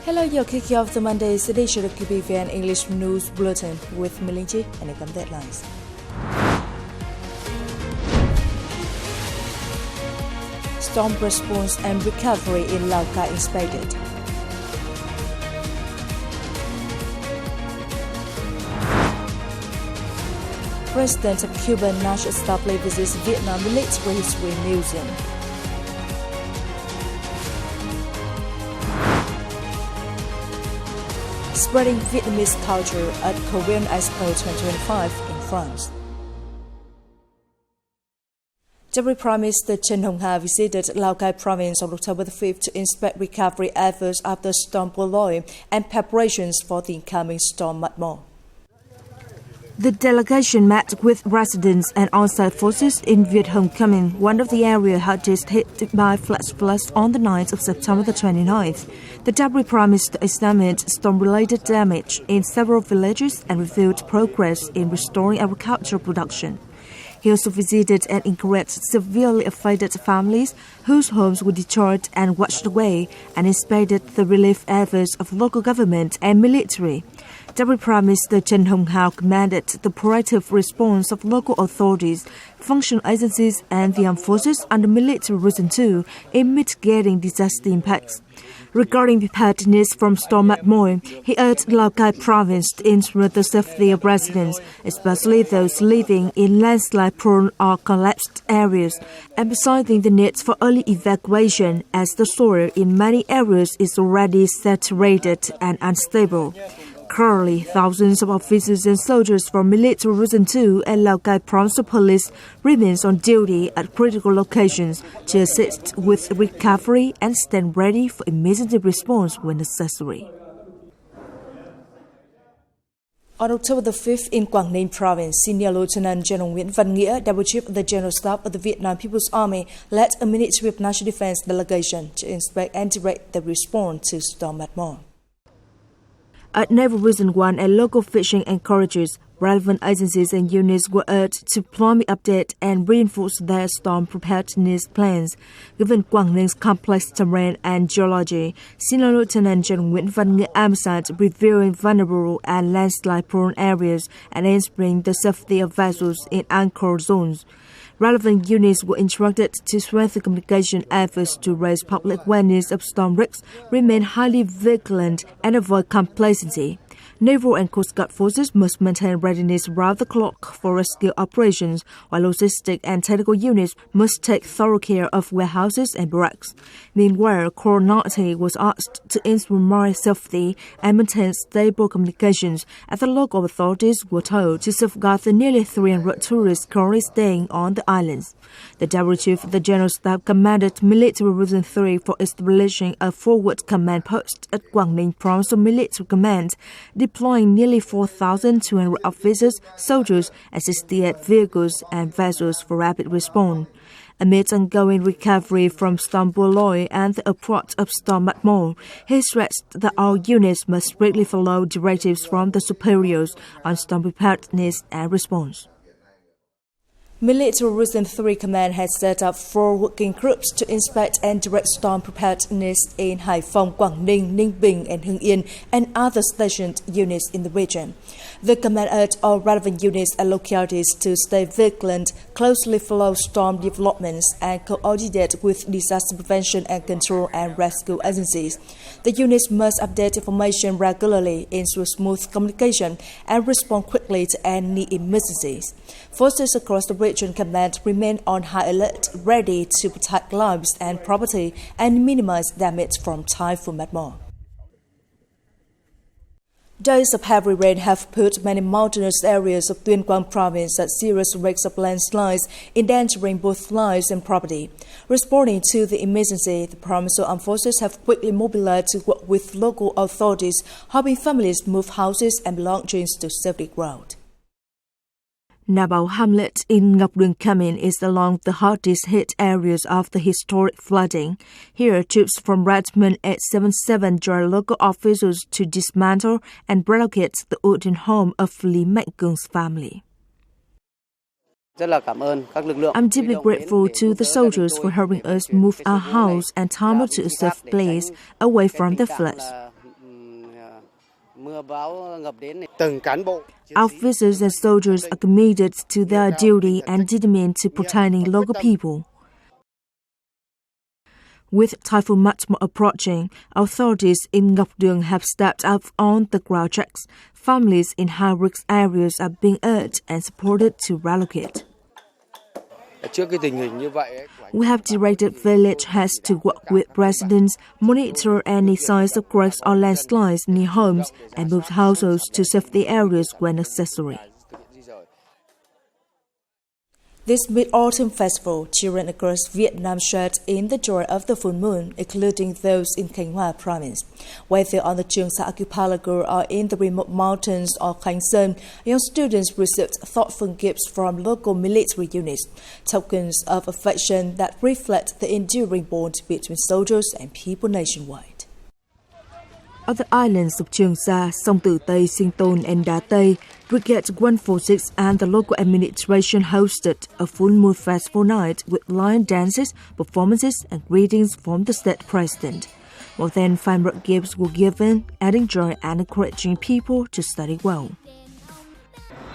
Hello, you're kicking off the Monday's edition of QPVN English News Bulletin with Milinchi and income deadlines. Storm response and recovery in Lào Cai inspected. President of Cuban National Assembly visits Vietnam Military History Museum. Spreading Vietnamese culture at Korean EXPO 2025 in France. Deputy Prime Minister Trần Hồng Hà visited Lào Cai province on October the 5th to inspect recovery efforts after Storm Boloy and preparations for the incoming Storm Matmo. The delegation met with residents and on-site forces in Viet Homecoming, one of the areas hardest hit by flash floods on the 9th of September the 29th. The Deputy Prime Minister examined storm-related damage in several villages and reviewed progress in restoring agricultural production. He also visited and encouraged severely affected families whose homes were destroyed and washed away and inspected the relief efforts of local government and military. Deputy Prime Minister Trần Hồng Hà commended the proactive response of local authorities, functional agencies and the armed forces under Military Region 2 in mitigating disaster impacts. Regarding preparedness from Storm Matmo, he urged Lào Cai province to ensure the safety of residents, especially those living in landslide-prone or collapsed areas, emphasizing the need for early evacuation as the soil in many areas is already saturated and unstable. Currently, thousands of officers and soldiers from Military Region 2 and Lào Cai Provincial Police remains on duty at critical locations to assist with recovery and stand ready for emergency response when necessary. On October the 5th in Quảng Ninh Province, Senior Lieutenant General Nguyễn Văn Nghĩa, Double Chief of the General Staff of the Vietnam People's Army, led a Ministry of National Defense delegation to inspect and direct the response to Storm Matmo. At Naval Region 1 and local fishing anchorages, relevant agencies and units were urged to promptly update and reinforce their storm preparedness plans. Given Quảng Ning's complex terrain and geology, Senior Lieutenant General Nguyễn Văn Nghĩa emphasized reviewing vulnerable and landslide-prone areas and ensuring the safety of vessels in anchor zones. Relevant units were instructed to strengthen communication efforts to raise public awareness of storm risks, remain highly vigilant, and avoid complacency. Naval and Coast Guard forces must maintain readiness round the clock for rescue operations, while logistic and technical units must take thorough care of warehouses and barracks. Meanwhile, Coronati was asked to ensure marine safety and maintain stable communications, as the local authorities were told to safeguard the nearly 300 tourists currently staying on the islands. The Deputy Chief of the General Staff commanded Military Region 3 for establishing a forward command post at Quảng Ninh Provincial Military Command, deploying nearly 4,200 officers, soldiers, and 68 vehicles and vessels for rapid response. Amid ongoing recovery from Storm Boloy and the approach of Storm Matmo, he stressed that all units must strictly follow directives from the superiors on storm preparedness and response. Military Region 3 Command has set up 4 working groups to inspect and direct storm preparedness in Hải Phòng, Quảng Ninh, Ninh Bình, and Hưng Yên, and other stationed units in the region. The command urged all relevant units and localities to stay vigilant, closely follow storm developments, and coordinate with disaster prevention and control and rescue agencies. The units must update information regularly, ensure smooth communication, and respond quickly to any emergencies. Forces across the region command remain on high alert, ready to protect lives and property and minimize damage from Typhoon Matmo. Days of heavy rain have put many mountainous areas of Tuyên Quang Province at serious risks of landslides, endangering both lives and property. Responding to the emergency, the provincial armed forces have quickly mobilized to work with local authorities, helping families move houses and belongings to safety ground. Nabao Hamlet in Ngọc Đường Camin is along the hardest hit areas of the historic flooding. Here, troops from Regiment 877 joined local officials to dismantle and relocate the wooden home of Lý Mạnh Cường family. I'm deeply grateful to the soldiers for helping us move our house and tunnel to a safe place away from the floods. Officers and soldiers are committed to their duty and determined to protecting local people. With typhoon much more approaching, authorities in Ngọc Đường have stepped up on the ground checks. Families in high-risk areas are being urged and supported to relocate. We have directed village heads to work with residents, monitor any signs of cracks or landslides near homes, and move households to safety areas when necessary. This Mid-Autumn Festival, children across Vietnam shared in the joy of the full moon, including those in Khánh Hòa province. Whether on the Trường Sa archipelago or in the remote mountains of Khánh Sơn, young students received thoughtful gifts from local military units, tokens of affection that reflect the enduring bond between soldiers and people nationwide. Other islands of Trường Sa, Sông Tử Tây, Sinh Tôn, and Đá Tây, Brigade 146 and the local administration hosted a full moon festival night with lion dances, performances, and greetings from the state president. More than 500 gifts were given, adding joy and encouraging people to study well.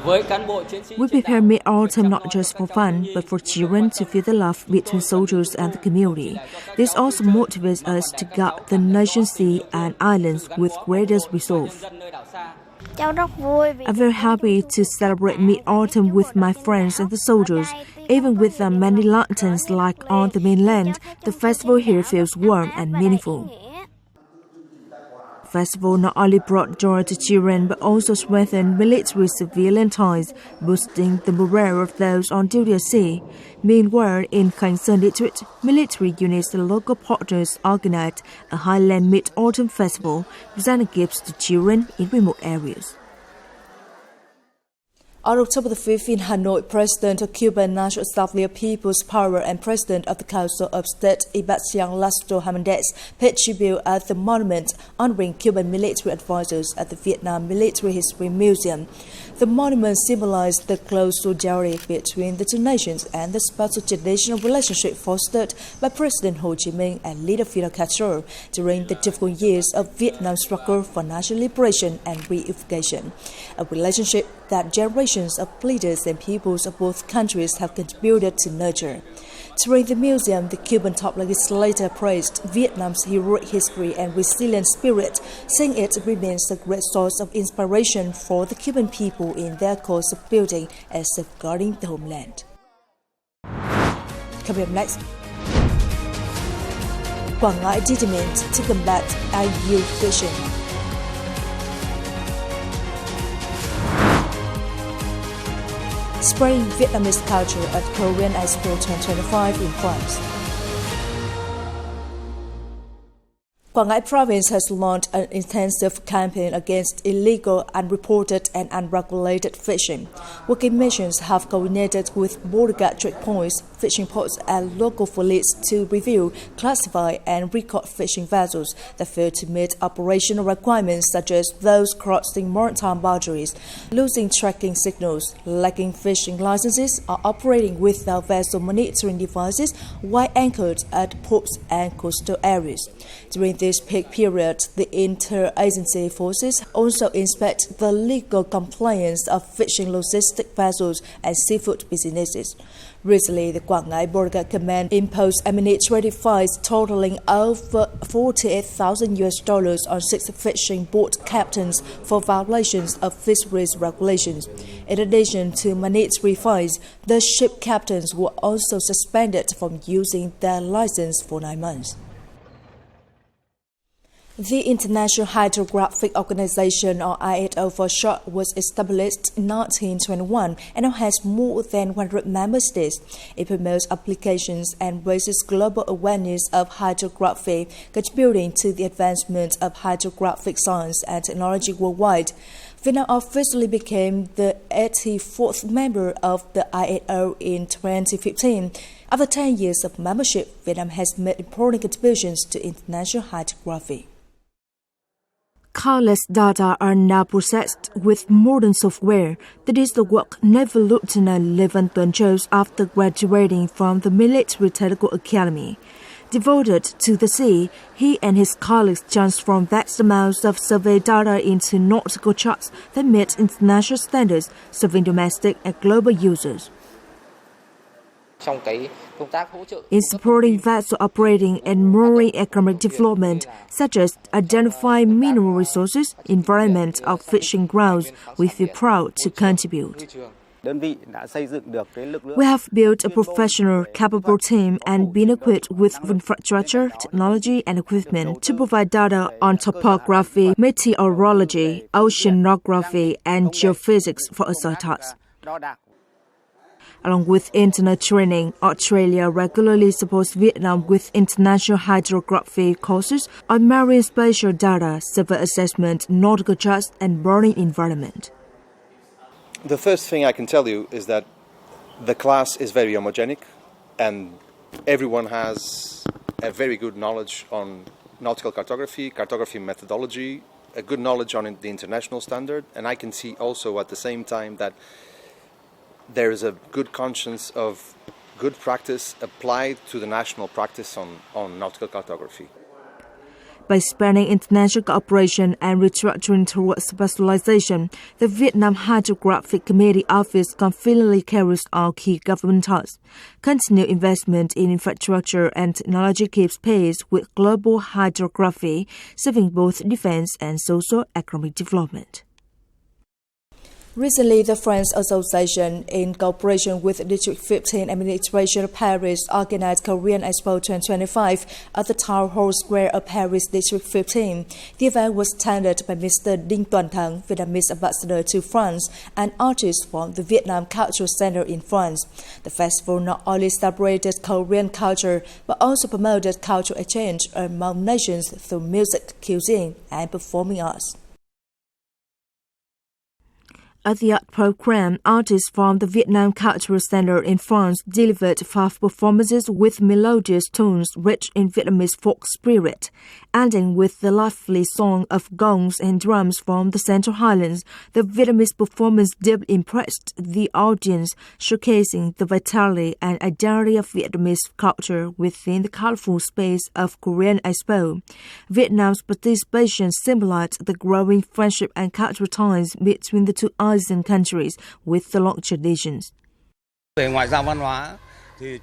We prepare Mid-Autumn not just for fun, but for children to feel the love between soldiers and the community. This also motivates us to guard the nation's sea and islands with greatest resolve. I'm very happy to celebrate Mid-Autumn with my friends and the soldiers. Even with the many lanterns like on the mainland, the festival here feels warm and meaningful. The festival not only brought joy to children but also strengthened military-civilian ties, boosting the morale of those on duty at sea. Meanwhile, in Khánh Sơn district, military units and local partners organized a Highland Mid-Autumn Festival, presenting gifts to children in remote areas. On October the 5th in Hanoi, President of Cuban National Assembly of People's Power and President of the Council of State, Sebastián Lastra Hernandez, paid tribute at the monument honoring Cuban military advisors at the Vietnam Military History Museum. The monument symbolized the close solidarity between the two nations and the special traditional relationship fostered by President Ho Chi Minh and leader Fidel Castro during the difficult years of Vietnam's struggle for national liberation and reunification, a relationship that generations of leaders and peoples of both countries have contributed to nurture. During the museum, the Cuban top legislator praised Vietnam's heroic history and resilient spirit, saying it remains a great source of inspiration for the Cuban people in their cause of building and safeguarding the homeland. Coming up next, Quảng Ngãi determined to combat IU fishing. Spreading Vietnamese culture at Korean EXPO 2025 in France. Quảng Ngãi province has launched an intensive campaign against illegal, unreported and unregulated fishing. Working missions have coordinated with border guard checkpoints, fishing ports and local fleets to review, classify and record fishing vessels that fail to meet operational requirements such as those crossing maritime boundaries, losing tracking signals, lacking fishing licenses, or operating without vessel monitoring devices while anchored at ports and coastal areas. During this peak period, the inter-agency forces also inspect the legal compliance of fishing logistic vessels and seafood businesses. Recently, the Quảng Ngãi Border Guard Command imposed administrative fines totaling over $48,000 on 6 fishing boat captains for violations of fisheries regulations. In addition to monetary fines, the ship captains were also suspended from using their license for 9 months. The International Hydrographic Organization, or ISO for short, was established in 1921 and now has more than 100 member states. It promotes applications and raises global awareness of hydrography, contributing to the advancement of hydrographic science and technology worldwide. Vietnam officially became the 84th member of the ISO in 2015. After 10 years of membership, Vietnam has made important contributions to international hydrography. Countless data are now processed with modern software. That is the work Naval Lieutenant Lê Văn Tuấn chose after graduating from the Military Technical Academy. Devoted to the sea, he and his colleagues transformed vast amounts of survey data into nautical charts that meet international standards, serving domestic and global users. In supporting vessel operating and marine economic development, such as identifying mineral resources, environment of fishing grounds, we feel proud to contribute. We have built a professional, capable team and been equipped with infrastructure, technology and equipment to provide data on topography, meteorology, oceanography and geophysics for assault tasks. Along with internal training, Australia regularly supports Vietnam with international hydrography courses on marine spatial data, survey assessment, nautical charts and marine environment. The first thing I can tell you is that the class is very homogenic and everyone has a very good knowledge on nautical cartography methodology, a good knowledge on the international standard, and I can see also at the same time that there is a good conscience of good practice applied to the national practice on nautical cartography. By spanning international cooperation and restructuring towards specialization, the Vietnam Hydrographic Committee Office confidently carries out key government tasks. Continued investment in infrastructure and technology keeps pace with global hydrography, serving both defense and socio-economic development. Recently, the French Association, in cooperation with District 15 Administration of Paris, organized Korean EXPO 2025 at the Town Hall Square of Paris, District 15. The event was attended by Mr. Dinh Tuan Thang, Vietnamese ambassador to France, and artists from the Vietnam Cultural Center in France. The festival not only celebrated Korean culture, but also promoted cultural exchange among nations through music, cuisine, and performing arts. At the art program, artists from the Vietnam Cultural Center in France delivered 5 performances with melodious tones rich in Vietnamese folk spirit. Ending with the lively song of gongs and drums from the Central Highlands, the Vietnamese performance deeply impressed the audience, showcasing the vitality and identity of Vietnamese culture within the colorful space of Korean EXPO. Vietnam's participation symbolized the growing friendship and cultural ties between the two ASEAN countries with the long traditions.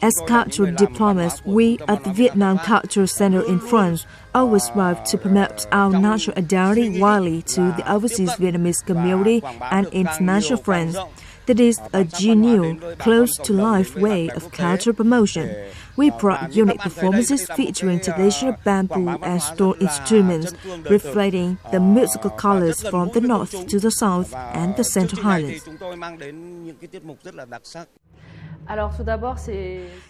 As cultural diplomats, we at the Vietnam Cultural Center in France always strive to promote our national identity widely to the overseas Vietnamese community and international friends. That is a genuine, close-to-life way of cultural promotion. We brought unique performances featuring traditional bamboo and stone instruments, reflecting the musical colors from the north to the south and the Central Highlands.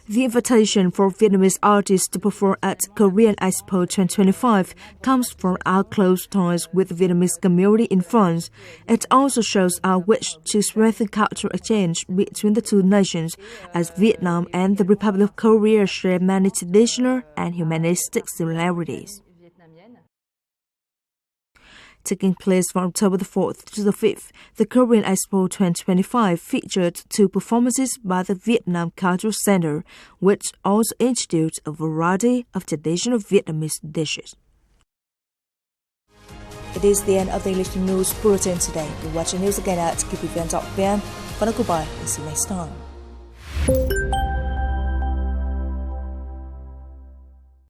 The invitation for Vietnamese artists to perform at Korean EXPO 2025 comes from our close ties with the Vietnamese community in France. It also shows our wish to strengthen cultural exchange between the two nations, as Vietnam and the Republic of Korea share many traditional and humanistic similarities. Taking place from October the 4th to the 5th, the Korean EXPO 2025 featured 2 performances by the Vietnam Cultural Center, which also introduced a variety of traditional Vietnamese dishes. It is the end of the English News Bulletin today. You're watching news again at QPVN.vn. For now, goodbye and see you next time.